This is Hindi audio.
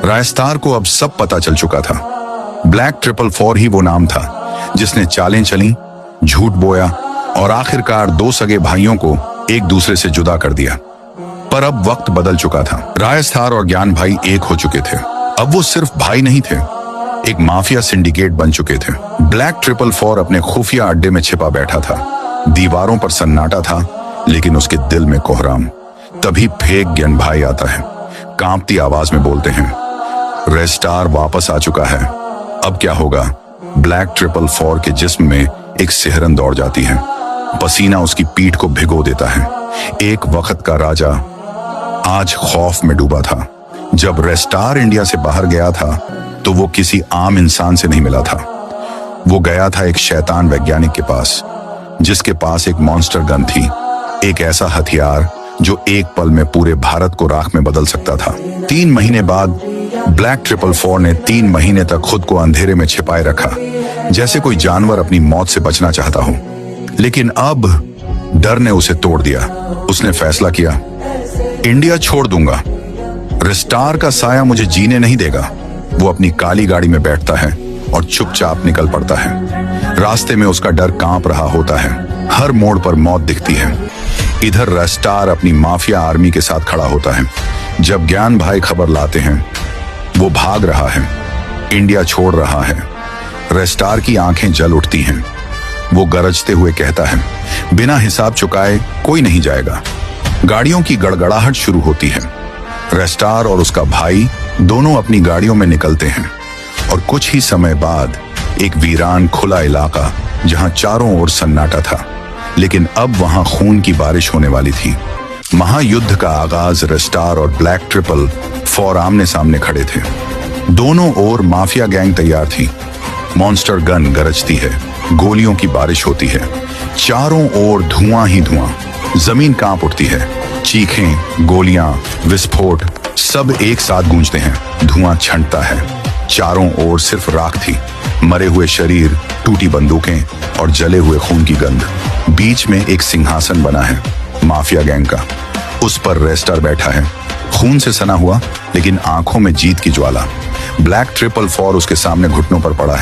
रायस्तार को अब सब पता चल चुका था। ब्लैक 444 ही वो नाम था जिसने चालें चली, झूठ बोया और आखिरकार दो सगे भाइयों को एक दूसरे से जुदा कर दिया। पर अब वक्त बदल चुका था। रायस्तार और ज्ञान भाई एक हो चुके थे। अब वो सिर्फ भाई नहीं थे, एक माफिया सिंडिकेट बन चुके थे। ब्लैक 444 अपने खुफिया अड्डे में छिपा बैठा था। दीवारों पर सन्नाटा था, लेकिन उसके दिल में कोहराम। तभी फेक ज्ञान भाई आता है, कांपती आवाज में बोलते हैं, रायस्तार वापस आ चुका है, अब क्या होगा। ब्लैक 444 के जिस्म में एक सिहरन दौड़ जाती है, पसीना उसकी पीठ को भिगो देता है। एक वक्त का राजा आज खौफ में डूबा था। जब रायस्तार इंडिया से बाहर गया था तो वो किसी आम इंसान से नहीं मिला था। वो गया था एक शैतान वैज्ञानिक के पास, जिसके पास एक मॉन्स्टर गन थी, एक ऐसा हथियार जो एक पल में पूरे भारत को राख में बदल सकता था। 3 महीने बाद ब्लैक 444 ने 3 महीने तक खुद को अंधेरे में छिपाए रखा, जैसे कोई जानवर अपनी मौत से बचना चाहता हो। लेकिन अब डर ने उसे तोड़ दिया। उसने फैसला किया, इंडिया छोड़ दूंगा, रायस्तार का साया मुझे जीने नहीं देगा। वो अपनी काली गाड़ी में बैठता है और चुपचाप निकल पड़ता है। रास्ते में उसका डर कांप रहा होता है, हर मोड़ पर मौत दिखती है। इधर रायस्तार अपनी माफिया आर्मी के साथ खड़ा होता है। जब ज्ञान भाई खबर लाते हैं, वो भाग रहा है, इंडिया छोड़ रहा है। रायस्तार की आंखें जल उठती हैं। वो गरजते हुए कहता है, बिना हिसाब चुकाए कोई नहीं जाएगा। गाड़ियों की गड़गड़ाहट शुरू होती है। रायस्तार और उसका भाई दोनों अपनी गाड़ियों में निकलते हैं और कुछ ही समय बाद एक वीरान खुला इलाका, जहां चारों ओर सन्नाटा था, लेकिन अब वहां खून की बारिश होने वाली थी। महायुद्ध का आगाज। रायस्तार और ब्लैक 444 आमने सामने खड़े थे। दोनों ओर माफिया गैंग तैयार थी। मॉन्स्टर गन गरजती है, गोलियों की बारिश होती है, चारों ओर धुआं ही धुआं। जमीन कांप उठती है, चीखें, गोलियां, विस्फोट सब एक साथ गूंजते हैं। धुआं छंटता है, चारों ओर सिर्फ राख थी, मरे हुए शरीर, टूटी बंदूकें और जले हुए खून की गंध। बीच में एक सिंहासन बना है, माफिया गैंग का। उस पर रायस्तार बैठा है, खून से सना हुआ, लेकिन आंखों में जीत की ज्वाला। ब्लैक 444 उसके सामने घुटनों पर पड़ा है।